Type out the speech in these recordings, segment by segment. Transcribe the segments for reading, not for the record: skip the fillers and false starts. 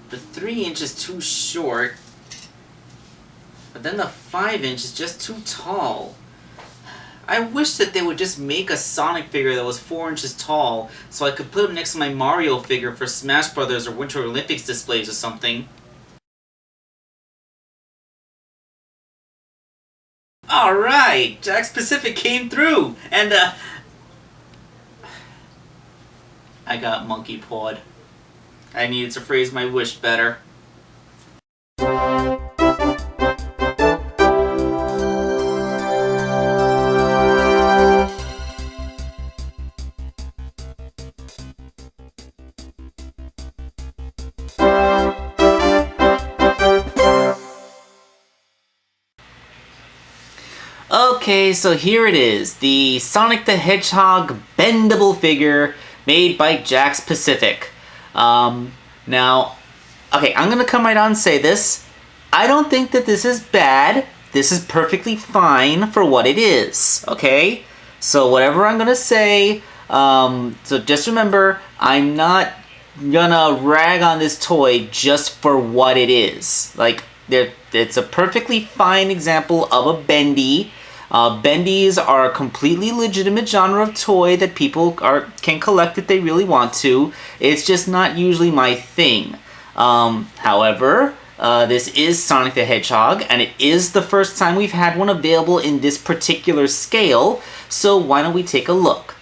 The 3" is too short, but then the 5" is just too tall. I wish that they would just make a Sonic figure that was 4" tall, so I could put him next to my Mario figure for Smash Brothers or Winter Olympics displays or something. Alright, Jakks Pacific came through, and I got monkey pawed. I needed to phrase my wish better. Okay, so here it is, the Sonic the Hedgehog bendable figure made by Jakks Pacific. Now, okay, I'm gonna come right out and say this. I don't think that this is bad. This is perfectly fine for what it is, okay? So whatever I'm gonna say, so just remember, I'm not gonna rag on this toy just for what it is. Like, it's a perfectly fine example of a bendy. Bendies are a completely legitimate genre of toy that people can collect if they really want to. It's just not usually my thing. However, this is Sonic the Hedgehog, and it is the first time we've had one available in this particular scale, so why don't we take a look?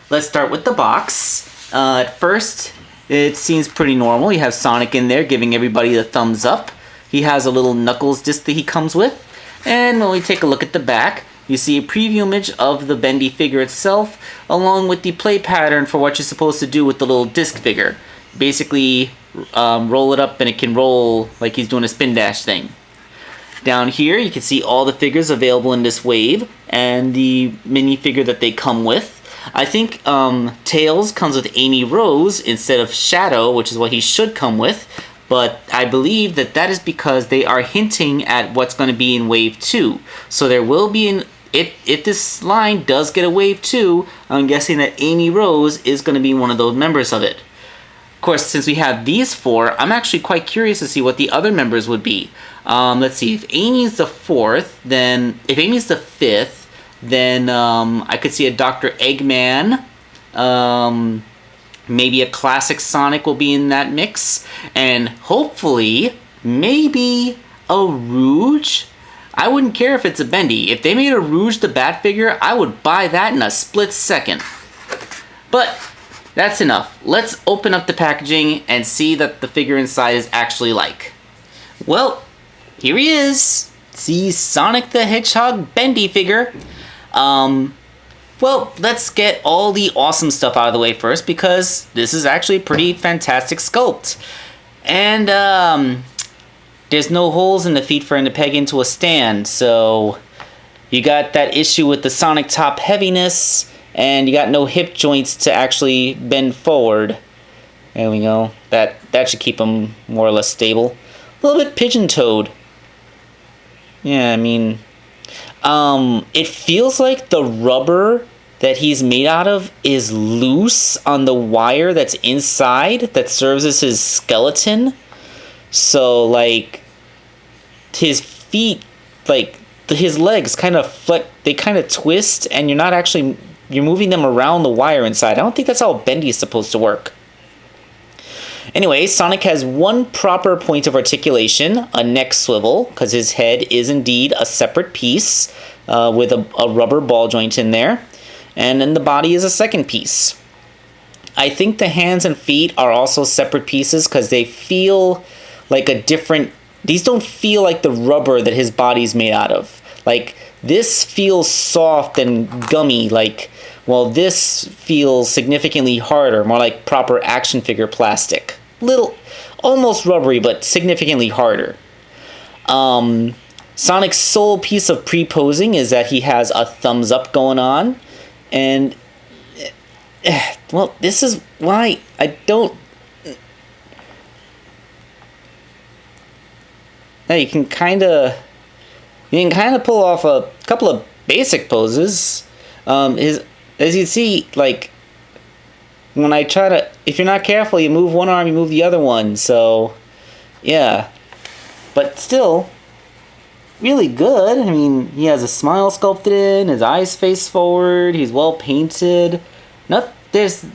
Let's start with the box. At first, it seems pretty normal. You have Sonic in there giving everybody the thumbs up. He has a little Knuckles disc that he comes with. And when we take a look at the back, you see a preview image of the bendy figure itself, along with the play pattern for what you're supposed to do with the little disc figure. Basically, roll it up and it can roll like he's doing a spin dash thing. Down here, you can see all the figures available in this wave, and the mini figure that they come with. I think Tails comes with Amy Rose instead of Shadow, which is what he should come with. But I believe that is because they are hinting at what's going to be in Wave 2. So there will be if this line does get a Wave 2, I'm guessing that Amy Rose is going to be one of those members of it. Of course, since we have these 4, I'm actually quite curious to see what the other members would be. Let's see, if Amy's the 4th, then if Amy's the 5th, then I could see a Dr. Eggman. Maybe a classic Sonic will be in that mix. And hopefully, maybe a Rouge. I wouldn't care if it's a bendy. If they made a Rouge the Bat figure, I would buy that in a split second. But that's enough. Let's open up the packaging and see that the figure inside is actually like. Well, here he is. The Sonic the Hedgehog bendy figure. Well, let's get all the awesome stuff out of the way first, because this is actually a pretty fantastic sculpt. And, there's no holes in the feet for him to peg into a stand, so you got that issue with the Sonic top heaviness, and you got no hip joints to actually bend forward. There we go. That should keep him more or less stable. A little bit pigeon-toed. Yeah, I mean... it feels like the rubber that he's made out of is loose on the wire that's inside that serves as his skeleton. So, like, his feet, like, his legs kind of they kind of twist, and you're moving them around the wire inside. I don't think that's how a bendy is supposed to work. Anyway, Sonic has one proper point of articulation, a neck swivel, because his head is indeed a separate piece with a rubber ball joint in there. And then the body is a second piece. I think the hands and feet are also separate pieces because they feel like a different... These don't feel like the rubber that his body's made out of. Like, this feels soft and gummy, like... Well, this feels significantly harder, more like proper action figure plastic. Little, almost rubbery, but significantly harder. Sonic's sole piece of pre-posing is that he has a thumbs up going on. And, well, this is why I don't... Now you can kind of pull off a couple of basic poses. As you see, like, when I try to, if you're not careful, you move one arm, you move the other one. So, yeah. But still, really good. I mean, he has a smile sculpted in, his eyes face forward, he's well painted. There's,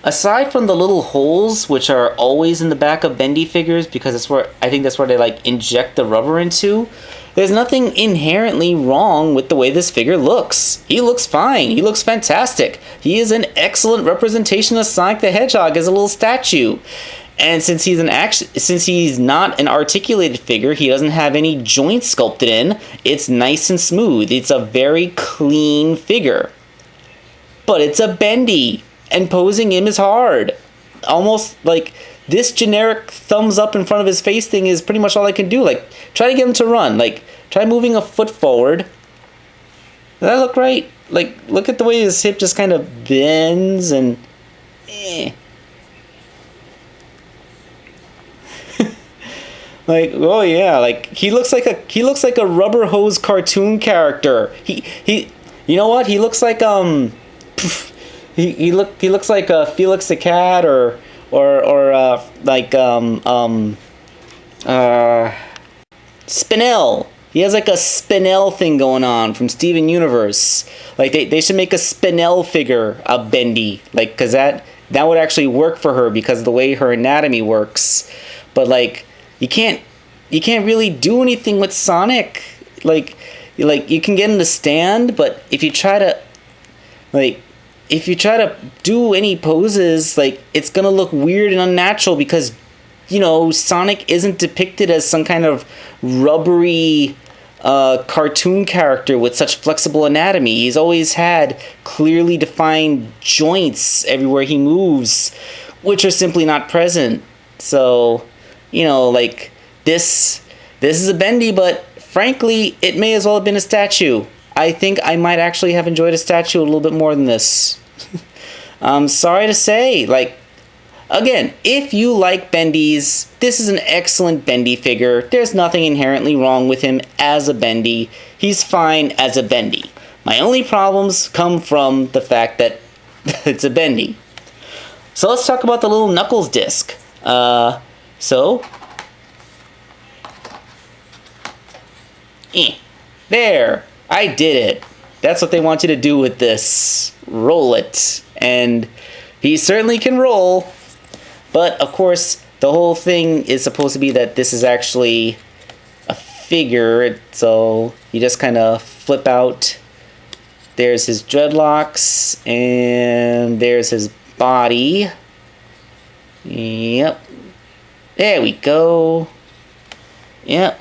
aside from the little holes, which are always in the back of Bendy figures, because I think that's where they like inject the rubber into, there's nothing inherently wrong with the way this figure looks. He looks fine. He looks fantastic. He is an excellent representation of Sonic the Hedgehog as a little statue. And since he's not an articulated figure, he doesn't have any joints sculpted in, it's nice and smooth. It's a very clean figure. But it's a Bendy, and posing him is hard. Almost like this generic thumbs up in front of his face thing is pretty much all I can do. Like, try to get him to run. Like, try moving a foot forward. Does that look right? Like, look at the way his hip just kind of bends and... Like, oh yeah, like he looks like a rubber hose cartoon character. He you know what? He looks like he looks like Felix the Cat or Spinel. He has like a Spinel thing going on from Steven Universe. Like they should make a Spinel figure of Bendy, like, cuz that would actually work for her because of the way her anatomy works. But like you can't really do anything with Sonic. Like you can get him to stand, but if you try to do any poses, like, it's gonna look weird and unnatural because, you know, Sonic isn't depicted as some kind of rubbery cartoon character with such flexible anatomy. He's always had clearly defined joints everywhere he moves, which are simply not present. So, you know, like, this is a Bendy, but frankly, it may as well have been a statue. I think I might actually have enjoyed a statue a little bit more than this. I'm sorry to say, like, again, if you like Bendys, this is an excellent Bendy figure. There's nothing inherently wrong with him as a Bendy. He's fine as a Bendy. My only problems come from the fact that it's a Bendy. So let's talk about the little Knuckles disc. There, I did it. That's what they want you to do with this. Roll it. And he certainly can roll. But, of course, the whole thing is supposed to be that this is actually a figure. So you just kind of flip out. There's his dreadlocks. And there's his body. Yep. There we go. Yep.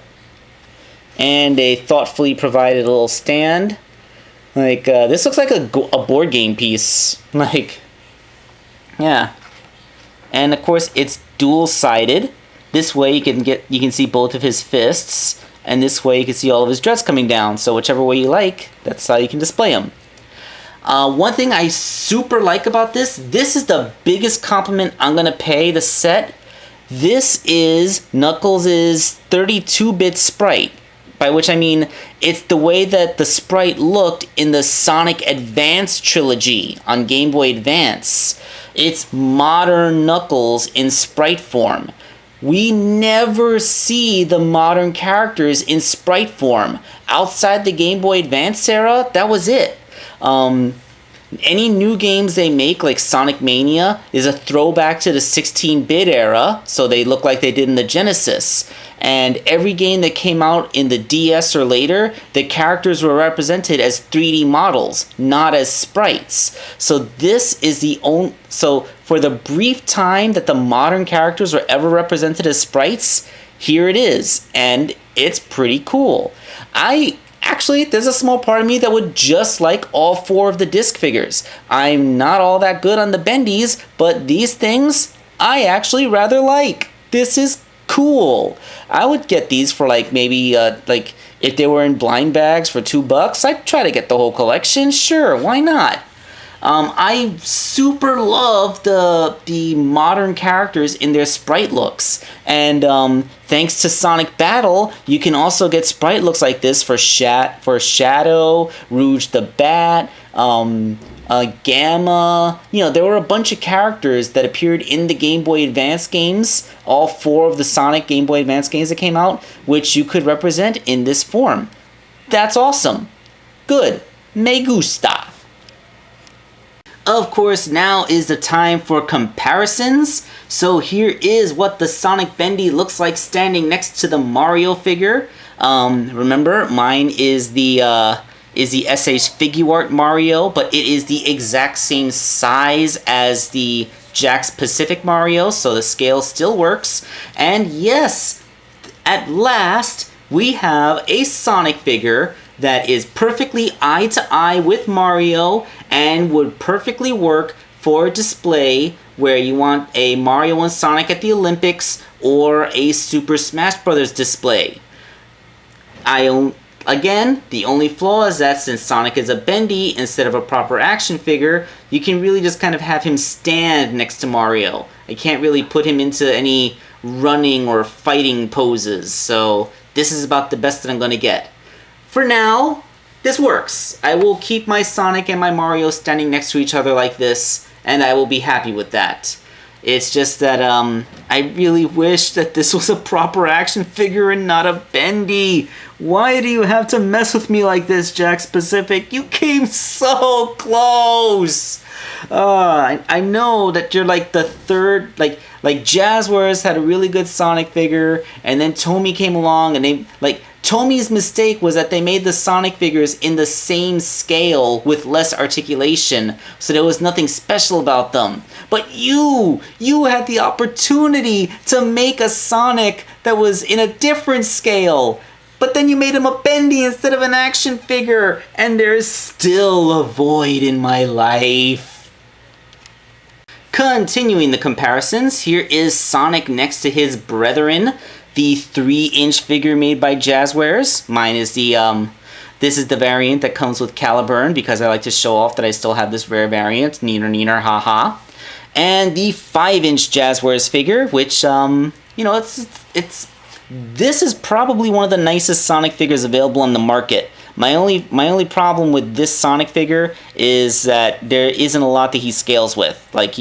And they thoughtfully provided a little stand. Like, this looks like a board game piece. Like, yeah. And of course, it's dual-sided. This way you can see both of his fists, and this way you can see all of his dreads coming down. So whichever way you like, that's how you can display them. One thing I super like about this is the biggest compliment I'm gonna pay the set. This is Knuckles' 32-bit sprite. By which I mean, it's the way that the sprite looked in the Sonic Advance trilogy on Game Boy Advance. It's modern Knuckles in sprite form. We never see the modern characters in sprite form. Outside the Game Boy Advance era, that was it. Any new games they make, like Sonic Mania, is a throwback to the 16-bit era, so they look like they did in the Genesis. And every game that came out in the DS or later, the characters were represented as 3D models, not as sprites. So this is so for the brief time that the modern characters were ever represented as sprites, here it is, and it's pretty cool. Actually, there's a small part of me that would just like all 4 of the disc figures. I'm not all that good on the Bendys, but these things I actually rather like. This is cool. I would get these for like maybe like if they were in blind bags for $2, I'd try to get the whole collection. Sure, why not? I super love the modern characters in their sprite looks, and thanks to Sonic Battle, you can also get sprite looks like this for Shadow, Rouge the Bat, Gamma. You know, there were a bunch of characters that appeared in the Game Boy Advance games, all 4 of the Sonic Game Boy Advance games that came out, which you could represent in this form. That's awesome. Good. Me gusta. Of course, now is the time for comparisons. So here is what the Sonic Bendy looks like standing next to the Mario figure. Remember, mine is the SH Figuart Mario, but it is the exact same size as the Jakks Pacific Mario, so the scale still works. And yes, at last, we have a Sonic figure that is perfectly eye to eye with Mario and would perfectly work for display where you want a Mario and Sonic at the Olympics or a Super Smash Bros. Display. Again, the only flaw is that since Sonic is a bendy instead of a proper action figure, you can really just kind of have him stand next to Mario. I can't really put him into any running or fighting poses, so this is about the best that I'm going to get. For now, this works. I will keep my Sonic and my Mario standing next to each other like this, and I will be happy with that. It's just that I really wish that this was a proper action figure and not a bendy. Why do you have to mess with me like this, Jakks Pacific? You came so close! I know that you're like the third, like Jazzwares had a really good Sonic figure, and then Tomy came along, and they, like, Tomy's mistake was that they made the Sonic figures in the same scale with less articulation, so there was nothing special about them. But you had the opportunity to make a Sonic that was in a different scale. But then you made him a bendy instead of an action figure, and there's still a void in my life. Continuing the comparisons, here is Sonic next to his brethren, the 3-inch figure made by Jazzwares. Mine is the, this is the variant that comes with Caliburn, because I like to show off that I still have this rare variant, neener, haha. And the 5-inch Jazzwares figure, which, you know, this is probably one of the nicest Sonic figures available on the market. My only problem with this Sonic figure is that there isn't a lot that he scales with. Like,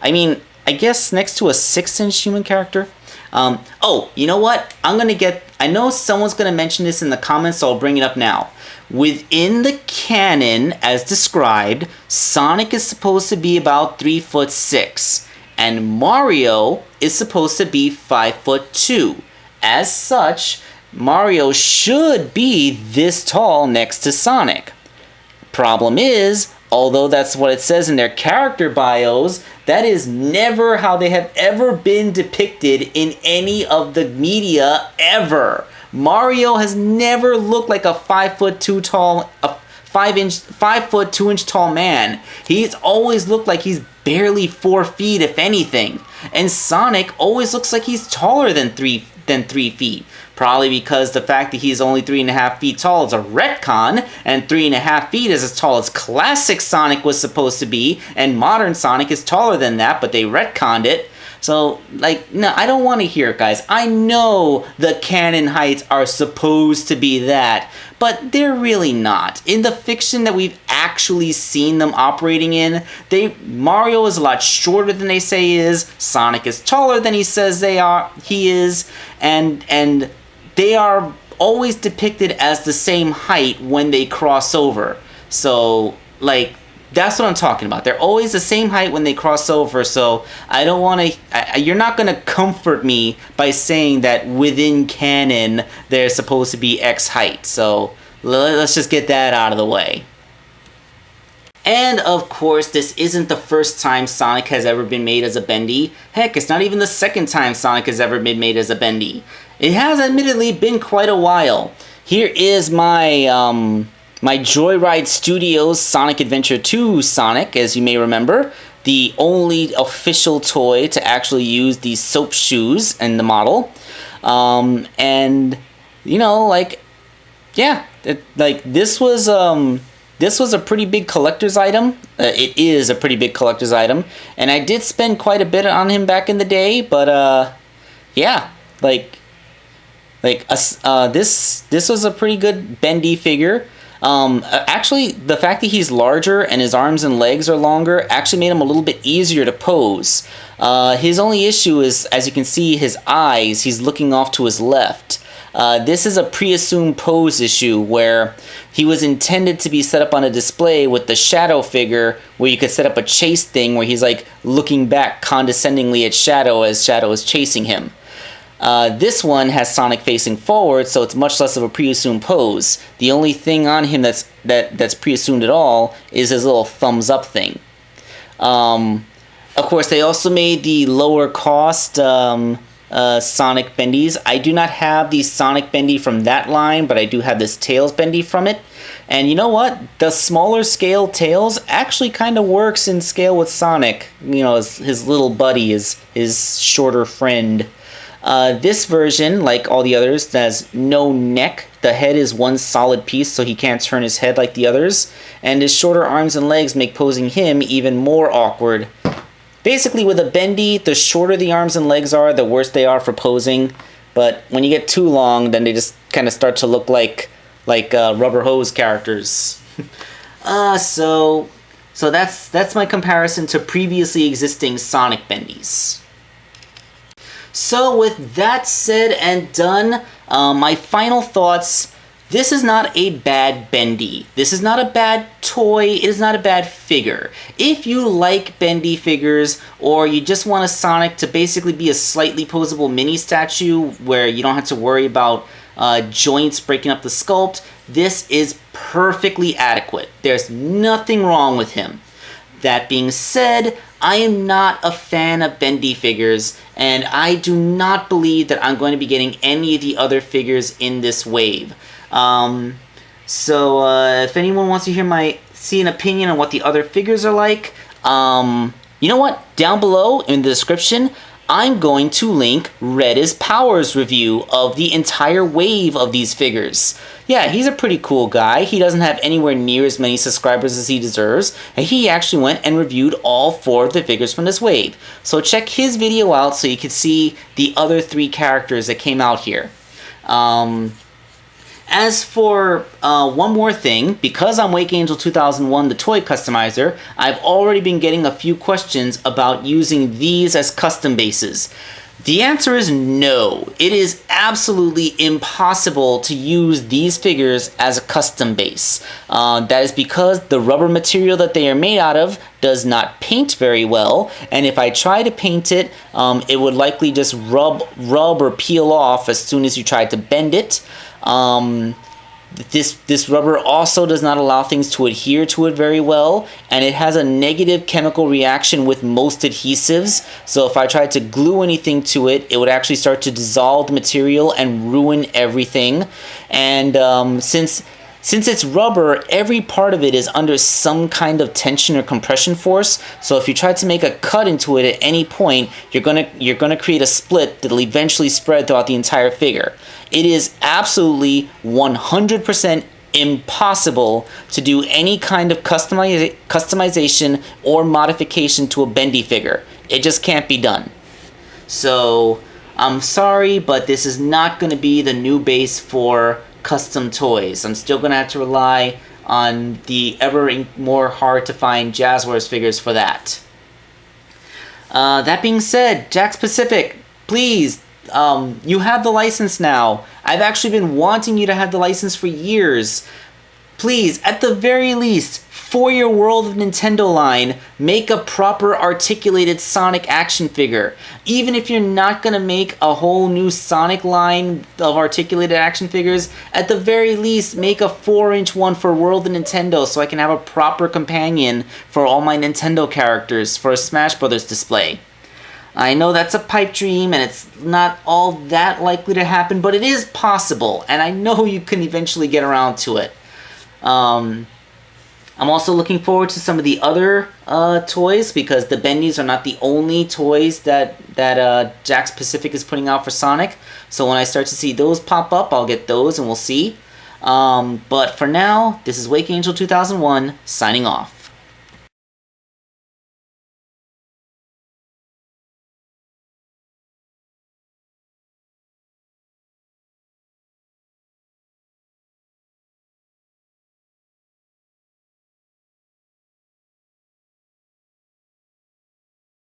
I mean, I guess next to a 6-inch human character. Oh, you know what? I know someone's gonna mention this in the comments, so I'll bring it up now. Within the canon, as described, Sonic is supposed to be about 3'6", and Mario is supposed to be 5'2". As such, Mario should be this tall next to Sonic. Problem is, although that's what it says in their character bios, that is never how they have ever been depicted in any of the media ever. Mario has never looked like a 5'2" tall, a 5 foot 2 inch tall man. He's always looked like he's barely 4 feet, if anything. And Sonic always looks like he's taller than 3 feet. Probably because the fact that he's only 3.5 feet tall is a retcon, and 3.5 feet is as tall as classic Sonic was supposed to be, and modern Sonic is taller than that, but they retconned it. So, like, no, I don't want to hear it, guys. I know the canon heights are supposed to be that, but they're really not. In the fiction that we've actually seen them operating in, Mario is a lot shorter than they say he is, Sonic is taller than he says he is, and they are always depicted as the same height when they cross over. So, like, that's what I'm talking about. They're always the same height when they cross over, so I don't want to... You're not going to comfort me by saying that within canon they're supposed to be X height. So let's just get that out of the way. And of course, this isn't the first time Sonic has ever been made as a bendy. Heck, it's not even the second time Sonic has ever been made as a bendy. It has admittedly been quite a while. Here is my... my Joyride Studios Sonic Adventure 2 Sonic, as you may remember, the only official toy to actually use these soap shoes in the model. And, you know, like, yeah, this was this was a pretty big collector's item. It is a pretty big collector's item, and I did spend quite a bit on him back in the day. But yeah, this was a pretty good Bendy figure. Actually, the fact that he's larger and his arms and legs are longer actually made him a little bit easier to pose. His only issue is, as you can see, his eyes. He's looking off to his left. This is a pre-assumed pose issue where he was intended to be set up on a display with the Shadow figure, where you could set up a chase thing where he's like looking back condescendingly at Shadow as Shadow is chasing him. This one has Sonic facing forward, so it's much less of a pre-assumed pose. The only thing on him that's pre-assumed at all is his little thumbs up thing. Of course, they also made the lower cost Sonic Bendies. I do not have the Sonic Bendy from that line, but I do have this Tails Bendy from it. And you know what? The smaller scale Tails actually kind of works in scale with Sonic. You know, his little buddy, his shorter friend. This version, like all the others, has no neck. The head is one solid piece, so he can't turn his head like the others. And his shorter arms and legs make posing him even more awkward. Basically, with a Bendy, the shorter the arms and legs are, the worse they are for posing. But when you get too long, then they just kind of start to look like rubber hose characters. So that's my comparison to previously existing Sonic Bendies. So with that said and done, my final thoughts. This is not a bad Bendy. This is not a bad toy. It is not a bad figure. If you like Bendy figures, or you just want a Sonic to basically be a slightly posable mini statue where you don't have to worry about joints breaking up the sculpt, this is perfectly adequate. There's nothing wrong with him. That being said, I am not a fan of Bendy figures, and I do not believe that I'm going to be getting any of the other figures in this wave. If anyone wants to see an opinion on what the other figures are like, you know what? Down below in the description, I'm going to link Red is Power's review of the entire wave of these figures. Yeah, he's a pretty cool guy. He doesn't have anywhere near as many subscribers as he deserves, and he actually went and reviewed all 4 of the figures from this wave. So check his video out so you can see the other 3 characters that came out here. As for one more thing, because I'm Wake Angel 2001, the toy customizer, I've already been getting a few questions about using these as custom bases. The answer is no. It is absolutely impossible to use these figures as a custom base. That is because the rubber material that they are made out of does not paint very well, and if I try to paint it, it would likely just rub or peel off as soon as you try to bend it. This rubber also does not allow things to adhere to it very well, and it has a negative chemical reaction with most adhesives, so if I tried to glue anything to it, it would actually start to dissolve the material and ruin everything. And since it's rubber, every part of it is under some kind of tension or compression force, so if you try to make a cut into it at any point, you're gonna create a split that'll eventually spread throughout the entire figure. It is absolutely 100% impossible to do any kind of customization or modification to a Bendy figure. It just can't be done. So, I'm sorry, but this is not going to be the new base for custom toys. I'm still going to have to rely on the ever more hard to find Jazzwares figures for that. That being said, Jakks Pacific, please, you have the license now. I've actually been wanting you to have the license for years. Please, at the very least, for your World of Nintendo line, make a proper articulated Sonic action figure. Even if you're not going to make a whole new Sonic line of articulated action figures, at the very least, make a 4-inch one for World of Nintendo so I can have a proper companion for all my Nintendo characters for a Smash Brothers display. I know that's a pipe dream and it's not all that likely to happen, but it is possible, and I know you can eventually get around to it. I'm also looking forward to some of the other toys, because the Bendies are not the only toys that Jakks Pacific is putting out for Sonic. So when I start to see those pop up, I'll get those and we'll see. But for now, this is Wake Angel 2001 signing off.